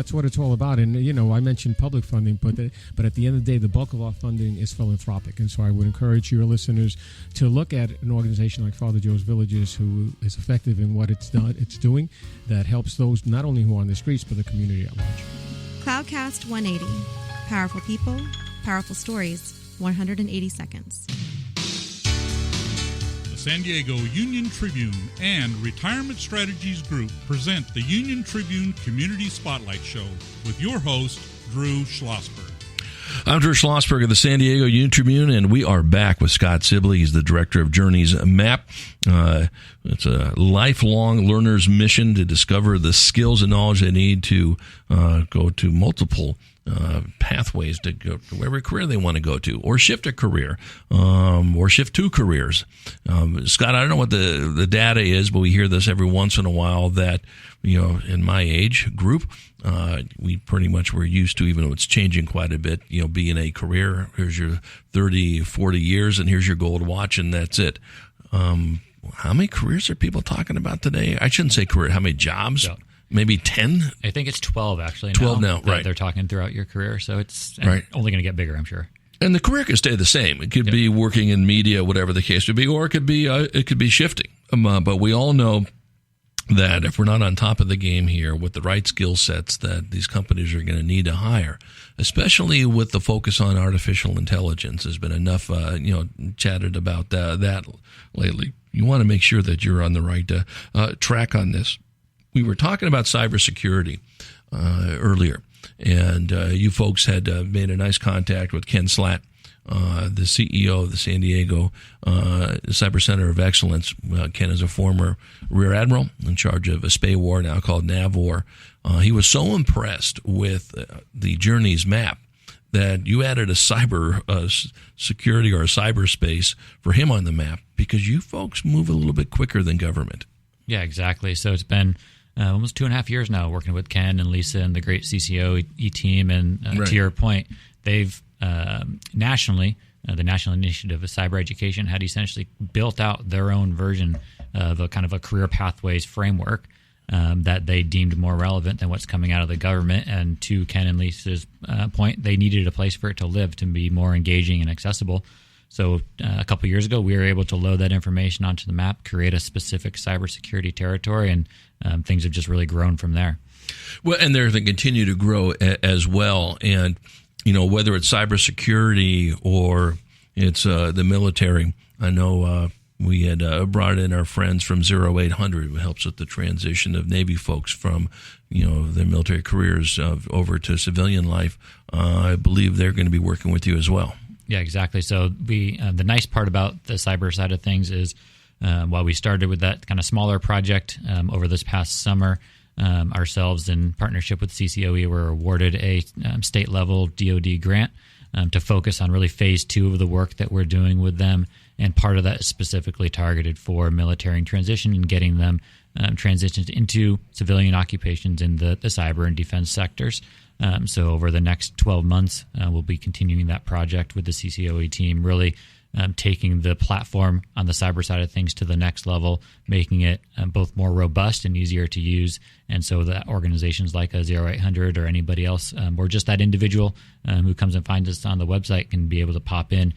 that's what it's all about. And, I mentioned public funding, but at the end of the day, the bulk of our funding is philanthropic. And so I would encourage your listeners to look at an organization like Father Joe's Villages, who is effective in what it's doing, that helps those not only who are on the streets, but the community at large. Cloudcast 180. Powerful people, powerful stories, 180 seconds. The San Diego Union Tribune and Retirement Strategies Group present the Union Tribune Community Spotlight Show with your host, Drew Schlossberg. I'm Drew Schlossberg of the San Diego Union Tribune, and we are back with Scott Sibley. He's the director of Journeys Map. It's a lifelong learner's mission to discover the skills and knowledge they need to go to multiple pathways to go to whatever career they want to go to, or shift a career, or shift two careers. Scott, I don't know what the data is, but we hear this every once in a while that, in my age group, we pretty much were used to, even though it's changing quite a bit, be in a career. Here's your 30, 40 years, and here's your gold watch, and that's it. How many careers are people talking about today? I shouldn't say career. How many jobs? Yeah. Maybe 10? I think it's 12, actually. 12 now, right. They're talking throughout your career, so it's right. Only going to get bigger, I'm sure. And the career could stay the same. It could be working in media, whatever the case would be, or it could be shifting. But we all know that if we're not on top of the game here with the right skill sets that these companies are going to need to hire, especially with the focus on artificial intelligence. There's been enough, chatted about that lately. You want to make sure that you're on the right track on this. We were talking about cybersecurity earlier, and you folks had made a nice contact with Ken Slatt, the CEO of the San Diego Cyber Center of Excellence. Ken is a former Rear Admiral in charge of a SPAY-WAR, now called NAVWAR. He was so impressed with the Journeys map that you added a cyber security or a cyberspace for him on the map, because you folks move a little bit quicker than government. Yeah, exactly. So it's been almost 2.5 years now working with Ken and Lisa and the great CCOE team. And right. To your point, they've nationally, the National Initiative of Cyber Education had essentially built out their own version of a kind of a career pathways framework that they deemed more relevant than what's coming out of the government. And to Ken and Lisa's point, they needed a place for it to live, to be more engaging and accessible. So a couple years ago, we were able to load that information onto the map, create a specific cybersecurity territory, and things have just really grown from there. Well, and they're going to continue to grow as well. And, whether it's cybersecurity or it's the military, I know we had brought in our friends from 0800, who helps with the transition of Navy folks from, their military careers over to civilian life. I believe they're going to be working with you as well. Yeah, exactly. So the nice part about the cyber side of things is while we started with that kind of smaller project over this past summer, ourselves in partnership with CCOE were awarded a state-level DoD grant to focus on really phase 2 of the work that we're doing with them. And part of that is specifically targeted for military transition and getting them transitioned into civilian occupations in the cyber and defense sectors. So over the next 12 months, we'll be continuing that project with the CCOE team, really taking the platform on the cyber side of things to the next level, making it both more robust and easier to use. And so that organizations like 0800 or anybody else, or just that individual who comes and finds us on the website, can be able to pop in,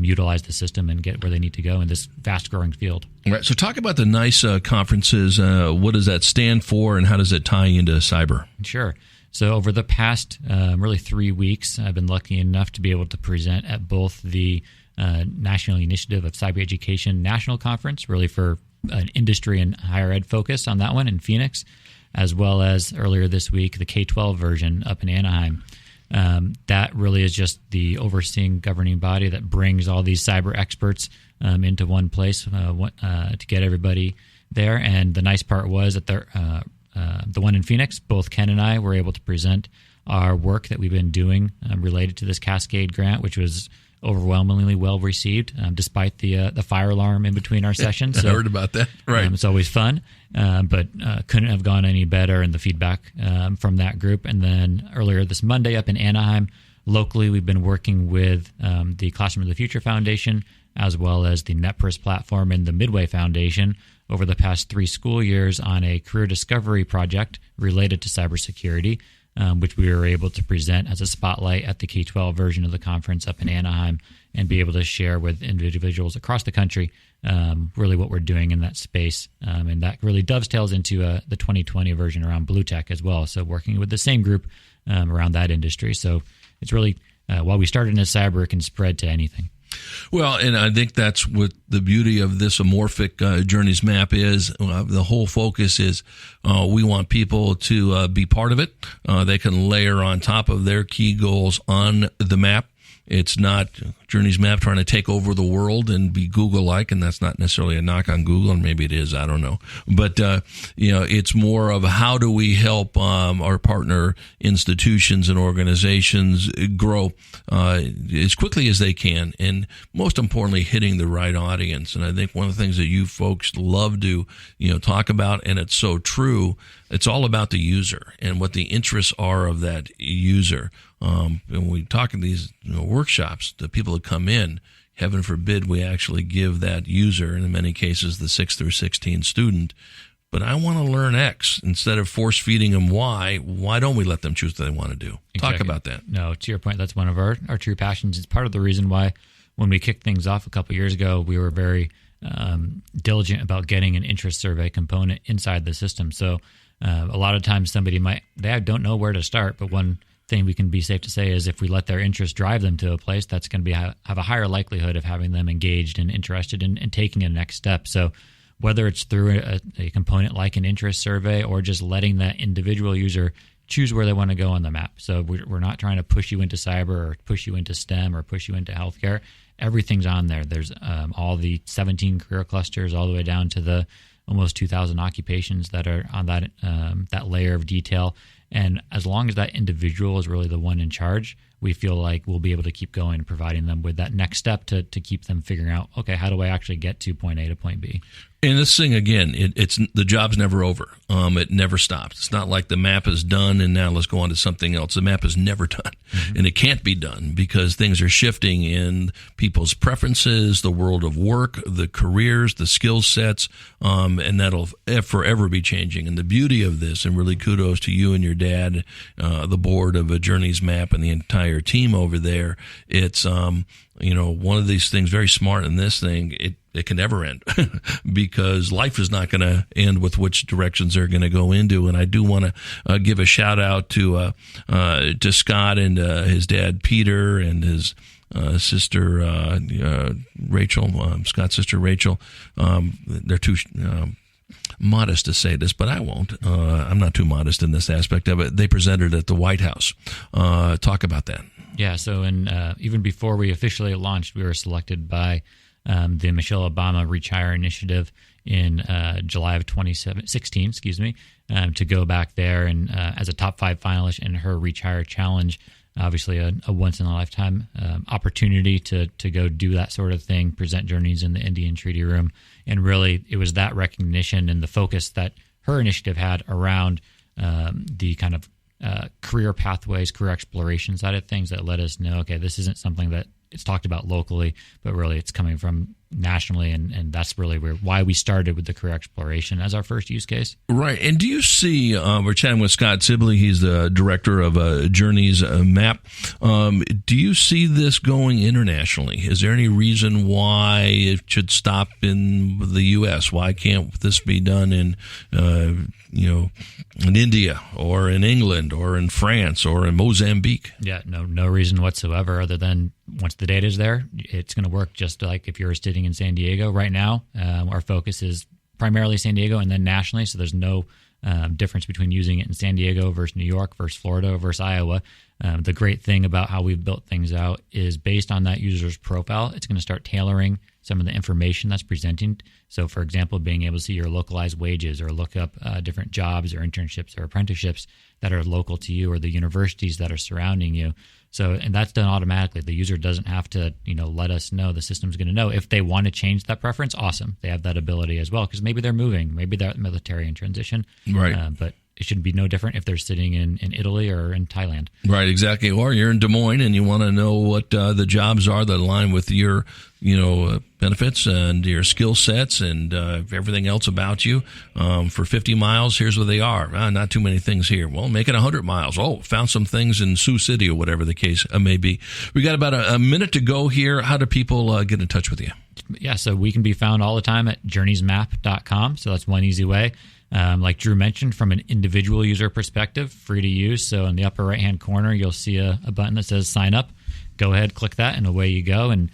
utilize the system, and get where they need to go in this fast-growing field. All right. So talk about the NICE conferences. What does that stand for, and how does it tie into cyber? Sure. So over the past really 3 weeks, I've been lucky enough to be able to present at both the National Initiative of Cyber Education National Conference, really for an industry and higher ed focus on that one in Phoenix, as well as earlier this week, the K-12 version up in Anaheim. That really is just the overseeing governing body that brings all these cyber experts into one place to get everybody there. And the nice part was that the one in Phoenix, both Ken and I were able to present our work that we've been doing related to this Cascade grant, which was overwhelmingly well received, despite the fire alarm in between our sessions. So, I heard about that. Right, it's always fun, but couldn't have gone any better in the feedback from that group. And then earlier this Monday, up in Anaheim, locally, we've been working with the Classroom of the Future Foundation, as well as the NetPris platform and the Midway Foundation over the past 3 school years on a career discovery project related to cybersecurity. which we were able to present as a spotlight at the K-12 version of the conference up in Anaheim, and be able to share with individuals across the country really what we're doing in that space. And that really dovetails into the 2020 version around Blue Tech as well. So working with the same group around that industry. So it's really, while we started as cyber, it can spread to anything. Well, and I think that's what the beauty of this amorphic journeys map is. The whole focus is we want people to be part of it. They can layer on top of their key goals on the map. It's not Journeys Map trying to take over the world and be Google-like, and that's not necessarily a knock on Google, and maybe it is, I don't know. But, it's more of how do we help our partner institutions and organizations grow as quickly as they can, and most importantly, hitting the right audience. And I think one of the things that you folks love to, talk about, and it's so true, it's all about the user and what the interests are of that user. And when we talk in these workshops, the people that come in, heaven forbid we actually give that user, in many cases the 6 through 16 student, but I want to learn X instead of force feeding them Y. Why don't we let them choose what they want to do? Exactly. Talk about that. No, to your point, that's one of our true passions. It's part of the reason why when we kicked things off a couple of years ago, we were very diligent about getting an interest survey component inside the system. So a lot of times they don't know where to start, but one thing we can be safe to say is if we let their interest drive them to a place, that's going to have a higher likelihood of having them engaged and interested in taking a next step. So whether it's through a component like an interest survey or just letting that individual user choose where they want to go on the map. So we're not trying to push you into cyber or push you into STEM or push you into healthcare. Everything's on there. There's all the 17 career clusters all the way down to the almost 2,000 occupations that are on that layer of detail. And as long as that individual is really the one in charge, we feel like we'll be able to keep going and providing them with that next step to keep them figuring out, okay, how do I actually get to point A to point B? And this thing, again, it's the job's never over. It never stops. It's not like the map is done and now let's go on to something else. The map is never done. Mm-hmm. And it can't be done because things are shifting in people's preferences, the world of work, the careers, the skill sets, and that'll forever be changing. And the beauty of this, and really kudos to you and your dad, the board of a Journeys Map and the entire team over there. It's, one of these things, very smart in this thing, it can never end because life is not going to end with which directions they're going to go into. And I do want to give a shout out to Scott and his dad, Peter, and his sister, Rachel, Scott's sister, Rachel. They're too modest to say this, but I won't. I'm not too modest in this aspect of it. They presented at the White House. Talk about that. Yeah, so even before we officially launched, we were selected by the Michelle Obama Reach Higher Initiative in July of 2016, to go back there and as a top 5 finalist in her Reach Higher Challenge. Obviously, a once-in-a-lifetime opportunity to go do that sort of thing, present journeys in the Indian Treaty Room. And really, it was that recognition and the focus that her initiative had around the kind of career pathways, career exploration side of things that let us know, okay, this isn't something that it's talked about locally, but really it's coming from nationally, and that's really why we started with the career exploration as our first use case. Right. And do you see, we're chatting with Scott Sibley, he's the director of Journeys Map. Do you see this going internationally? Is there any reason why it should stop in the U.S.? Why can't this be done in India or in England or in France or in Mozambique? Yeah, no reason whatsoever other than once the data is there, it's going to work just like if you're sitting in San Diego right now. Our focus is primarily San Diego and then nationally, so there's no difference between using it in San Diego versus New York versus Florida versus Iowa. The great thing about how we've built things out is based on that user's profile, it's going to start tailoring some of the information that's presenting. So, for example, being able to see your localized wages or look up different jobs or internships or apprenticeships that are local to you or the universities that are surrounding you. So, and that's done automatically. The user doesn't have to, let us know. The system's going to know. If they want to change that preference, awesome. They have that ability as well because maybe they're moving, maybe they're military in transition. Right. But it should be no different if they're sitting in Italy or in Thailand. Right, exactly. Or you're in Des Moines and you want to know what the jobs are that align with your, benefits and your skill sets and everything else about you. For 50 miles, here's where they are. Not too many things here. Well, make it 100 miles. Oh, found some things in Sioux City or whatever the case may be. We got about a minute to go here. How do people get in touch with you? Yeah, so we can be found all the time at journeysmap.com. So that's one easy way. Like Drew mentioned, from an individual user perspective, free to use. So in the upper right-hand corner, you'll see a button that says sign up. Go ahead, click that, and away you go. And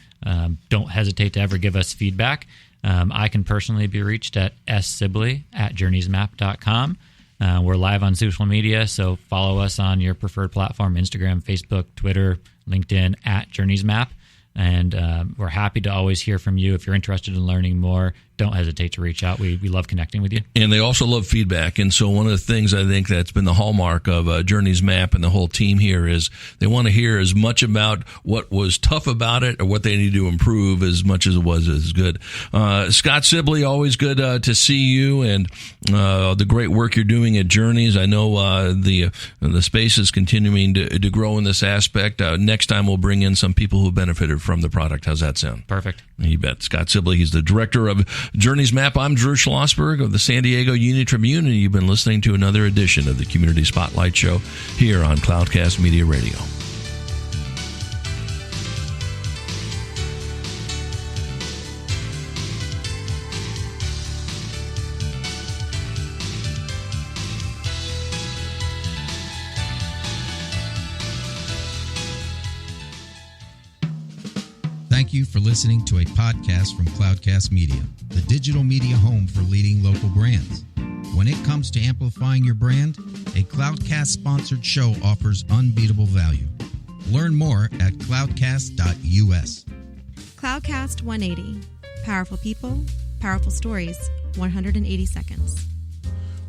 don't hesitate to ever give us feedback. I can personally be reached at ssibley@journeysmap.com. We're live on social media, so follow us on your preferred platform, Instagram, Facebook, Twitter, LinkedIn, @journeysmap. And we're happy to always hear from you. If you're interested in learning more, don't hesitate to reach out. We love connecting with you. And they also love feedback. And so one of the things I think that's been the hallmark of Journeys Map and the whole team here is they want to hear as much about what was tough about it or what they need to improve as much as it was as good. Scott Sibley, always good to see you and the great work you're doing at Journeys. I know the space is continuing to grow in this aspect. Next time we'll bring in some people who benefited from the product. How's that sound? Perfect. You bet. Scott Sibley, he's the director of Journeys Map. I'm Drew Schlossberg of the San Diego Union Tribune, and you've been listening to another edition of the Community Spotlight Show here on Cloudcast Media Radio. Thank you for listening to a podcast from Cloudcast Media, the digital media home for leading local brands. When it comes to amplifying your brand, a Cloudcast-sponsored show offers unbeatable value. Learn more at cloudcast.us. Cloudcast 180. Powerful people, powerful stories, 180 seconds.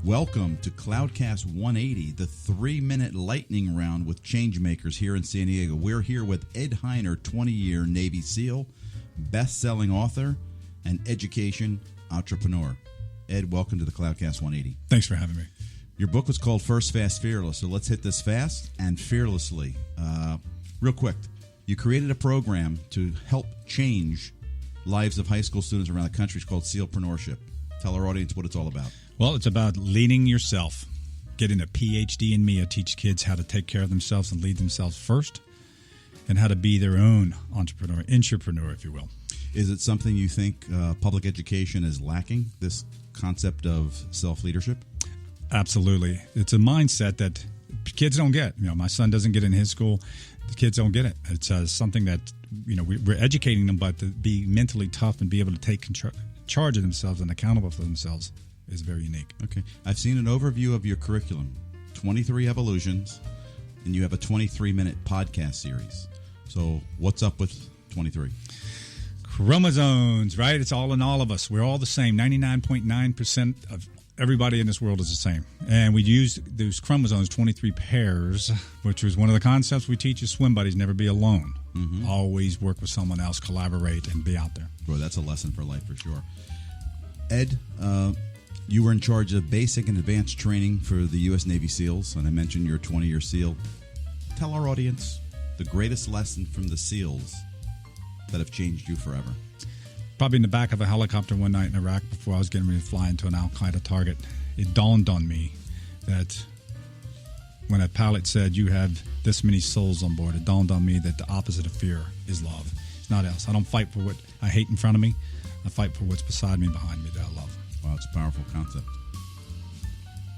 Welcome to Cloudcast 180, the 3-minute lightning round with changemakers here in San Diego. We're here with Ed Heiner, 20-year Navy SEAL, best-selling author, and education entrepreneur. Ed, welcome to the Cloudcast 180. Thanks for having me. Your book was called First Fast Fearless, so let's hit this fast and fearlessly. Real quick, you created a program to help change lives of high school students around the country. It's called Sealpreneurship. Tell our audience what it's all about. Well, it's about leading yourself. Getting a PhD in me, I teach kids how to take care of themselves and lead themselves first, and how to be their own entrepreneur, intrapreneur, if you will. Is it something you think public education is lacking, this concept of self-leadership? Absolutely. It's a mindset that kids don't get. My son doesn't get in his school. The kids don't get it. It's something that, we're educating them, but to be mentally tough and be able to take charge of themselves and accountable for themselves is very unique. Okay. I've seen an overview of your curriculum, 23 evolutions, and you have a 23-minute podcast series. So what's up with 23? Chromosomes, right? It's all in all of us. We're all the same. 99.9% of everybody in this world is the same. And we use those chromosomes, 23 pairs, which was one of the concepts we teach as swim buddies, never be alone. Mm-hmm. Always work with someone else, collaborate, and be out there. Boy, that's a lesson for life for sure. Ed, you were in charge of basic and advanced training for the U.S. Navy SEALs, and I mentioned you're a 20-year SEAL. Tell our audience the greatest lesson from the SEALs that have changed you forever. Probably in the back of a helicopter one night in Iraq before I was getting ready to fly into an Al-Qaeda target, it dawned on me that when a pilot said, you have this many souls on board, it dawned on me that the opposite of fear is love. It's not else. I don't fight for what I hate in front of me. I fight for what's beside me, behind me, that I love. Wow, it's a powerful concept.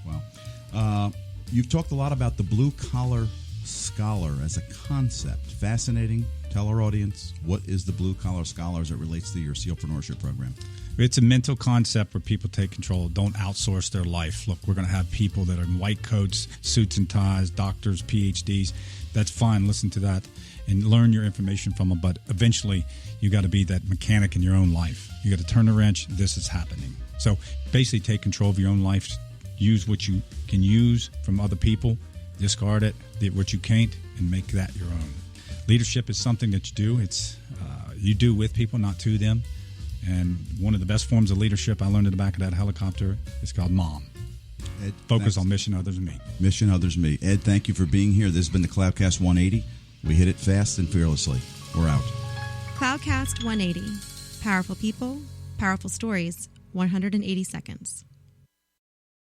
Wow. You've talked a lot about the blue-collar scholar as a concept. Fascinating. Tell our audience, what is the blue-collar scholar as it relates to your Sealpreneurship program? It's a mental concept where people take control. Don't outsource their life. Look, we're going to have people that are in white coats, suits and ties, doctors, PhDs. That's fine. Listen to that and learn your information from them. But eventually, you got to be that mechanic in your own life. You got to turn the wrench. This is happening. So basically take control of your own life. Use what you can use from other people. Discard it, what you can't, and make that your own. Leadership is something that you do. It's you do with people, not to them. And one of the best forms of leadership I learned in the back of that helicopter is called MOM. Ed, Focus thanks. on mission, others, and me. Mission, others, me. Ed, thank you for being here. This has been the Cloudcast 180. We hit it fast and fearlessly. We're out. Cloudcast 180. Powerful people, powerful stories, 180 seconds.